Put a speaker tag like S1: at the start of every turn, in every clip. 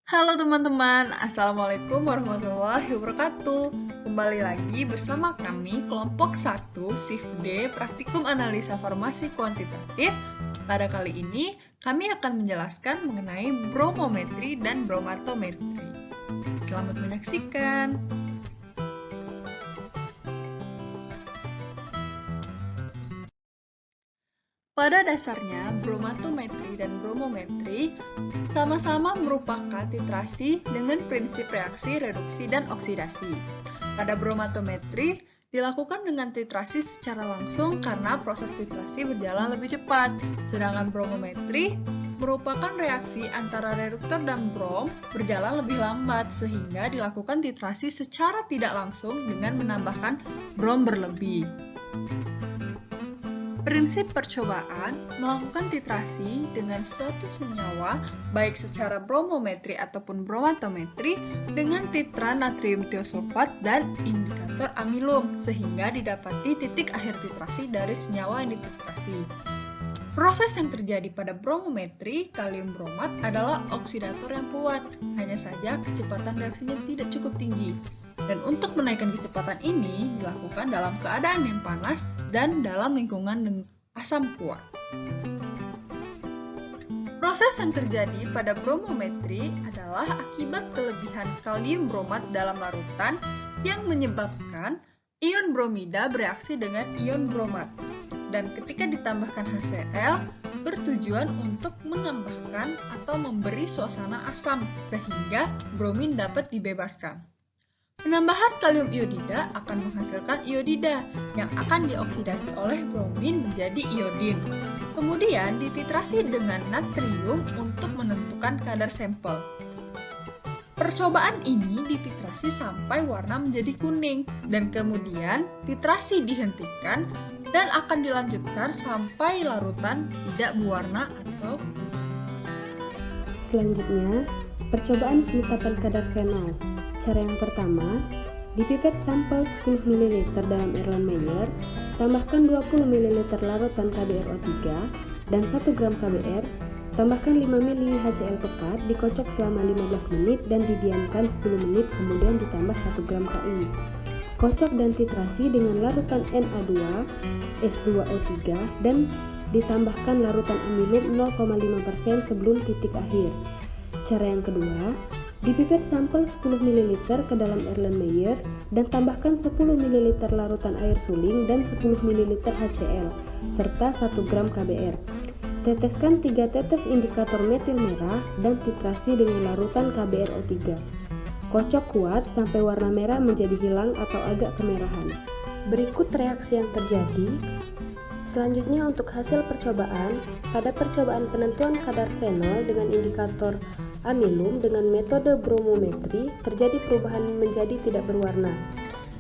S1: Halo teman-teman, Assalamualaikum warahmatullahi wabarakatuh. Kembali lagi bersama kami kelompok 1 Shift D Praktikum Analisa Farmasi Kuantitatif. Pada kali ini, kami akan menjelaskan mengenai bromometri dan bromatometri. Selamat menyaksikan. Pada dasarnya, bromatometri dan bromometri sama-sama merupakan titrasi dengan prinsip reaksi, reduksi, dan oksidasi. Pada bromatometri, dilakukan dengan titrasi secara langsung karena proses titrasi berjalan lebih cepat, sedangkan bromometri merupakan reaksi antara reduktor dan brom berjalan lebih lambat sehingga dilakukan titrasi secara tidak langsung dengan menambahkan brom berlebih. Prinsip percobaan melakukan titrasi dengan suatu senyawa baik secara bromometri ataupun bromatometri dengan titra natrium tiosulfat dan indikator amilum sehingga didapati titik akhir titrasi dari senyawa yang dititrasi. Proses yang terjadi pada bromometri kalium bromat adalah oksidator yang kuat, hanya saja kecepatan reaksinya tidak cukup tinggi. Dan untuk menaikkan kecepatan ini dilakukan dalam keadaan yang panas dan dalam lingkungan dengan asam kuat. Proses yang terjadi pada bromometri adalah akibat kelebihan kalium bromat dalam larutan yang menyebabkan ion bromida bereaksi dengan ion bromat. Dan ketika ditambahkan HCl, bertujuan untuk menambahkan atau memberi suasana asam sehingga bromin dapat dibebaskan. Penambahan kalium iodida akan menghasilkan iodida yang akan dioksidasi oleh bromin menjadi iodin. Kemudian dititrasi dengan natrium untuk menentukan kadar sampel. Percobaan ini dititrasi sampai warna menjadi kuning dan kemudian titrasi dihentikan dan akan dilanjutkan sampai larutan tidak berwarna atau
S2: Selanjutnya, percobaan penetapan kadar fenol. Cara yang pertama, di pipet sampel 10 ml dalam Erlenmeyer, tambahkan 20 ml larutan KBRO3 dan 1 gram KBR, tambahkan 5 ml HCl pekat, dikocok selama 15 menit dan didiamkan 10 menit, kemudian ditambah 1 gram KI. Kocok dan titrasi dengan larutan Na2, S2O3 dan ditambahkan larutan amilum 0,5% sebelum titik akhir. Cara yang kedua, dipipet sampel 10 ml ke dalam Erlenmeyer dan tambahkan 10 ml larutan air suling dan 10 ml HCl serta 1 gram KBR. Teteskan 3 tetes indikator metil merah dan titrasi dengan larutan KBRO3. Kocok kuat sampai warna merah menjadi hilang atau agak kemerahan. Berikut reaksi yang terjadi. Selanjutnya untuk hasil percobaan, pada percobaan penentuan kadar fenol dengan indikator amilum dengan metode bromometri terjadi perubahan menjadi tidak berwarna,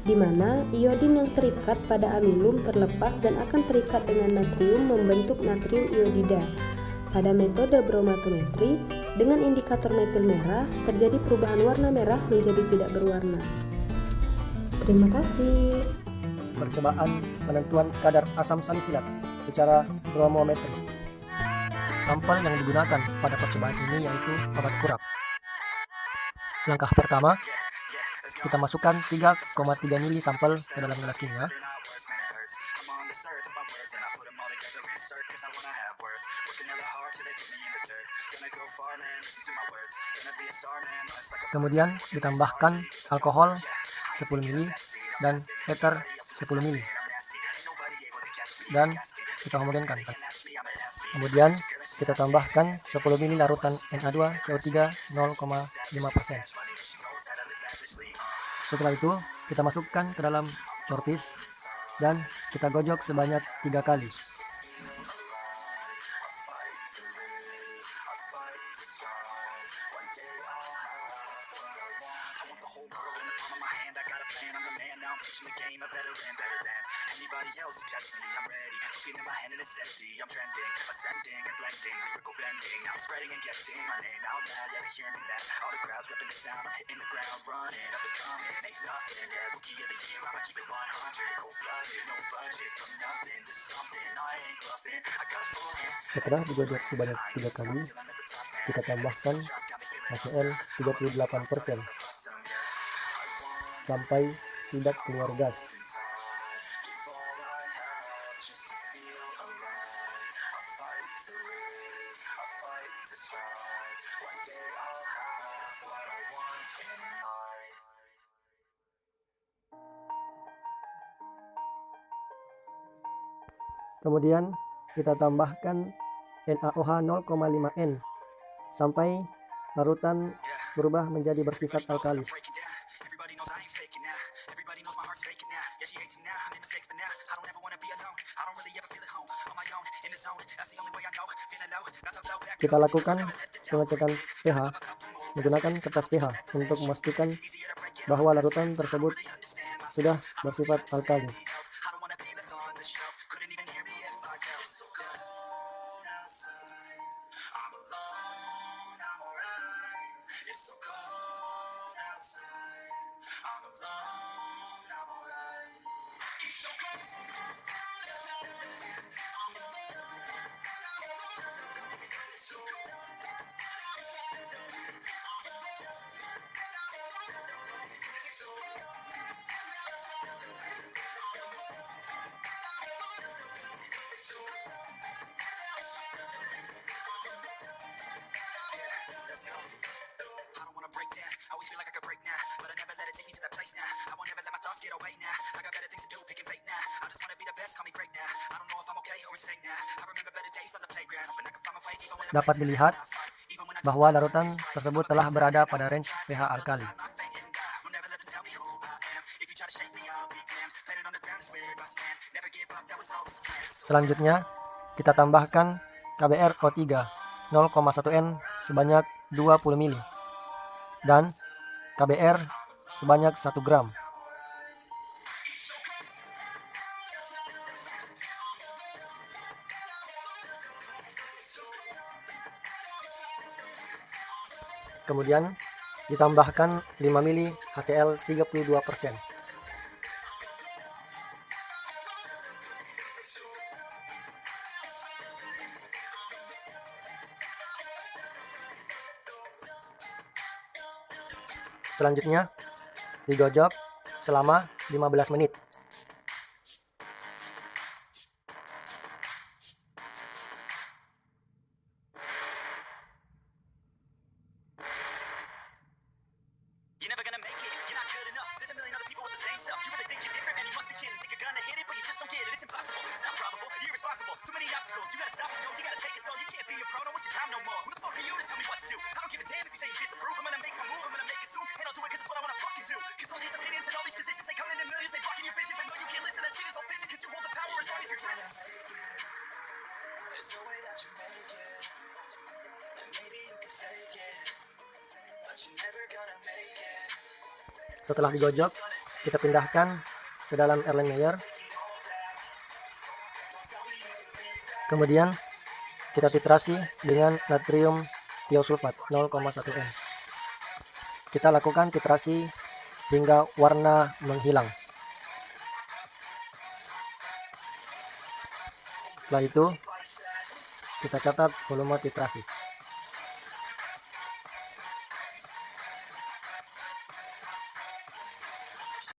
S2: di mana iodin yang terikat pada amilum terlepas dan akan terikat dengan natrium membentuk natrium iodida. Pada metode bromatometri dengan indikator metil merah terjadi perubahan warna merah menjadi tidak berwarna. Terima kasih.
S3: Percobaan penentuan kadar asam salisilat secara bromometri. Sampel yang digunakan pada percobaan ini yaitu obat kurap. Langkah pertama, kita masukkan 3,3 ml sampel ke dalam gelas kimia. Kemudian ditambahkan alkohol 10 ml dan ether 10 ml dan kita homogenikan. Kemudian kita tambahkan 10 ml larutan Na2 CO3 0,5%. Setelah itu kita masukkan ke dalam corpis dan kita gojok sebanyak 3 kali. Setelah digojok sebanyak 3 kali, kita tambahkan HCl 38% sampai tidak keluar gas. Kemudian kita tambahkan NaOH 0,5N sampai larutan berubah menjadi bersifat alkalis. Kita lakukan pengecekan pH menggunakan kertas pH untuk memastikan bahwa larutan tersebut sudah bersifat alkali. Dapat dilihat bahwa larutan tersebut telah berada pada range pH alkali. Selanjutnya, kita tambahkan KBrO3 0,1N sebanyak 20 ml dan KBr sebanyak 1 gram. Kemudian ditambahkan 5 ml HCl 32%. Selanjutnya digojok selama 15 menit. Setelah digojok, kita pindahkan ke dalam Erlenmeyer. Kemudian kita titrasi dengan natrium tiosulfat 0,1N. Kita lakukan titrasi hingga warna menghilang. Setelah itu kita catat volume titrasi.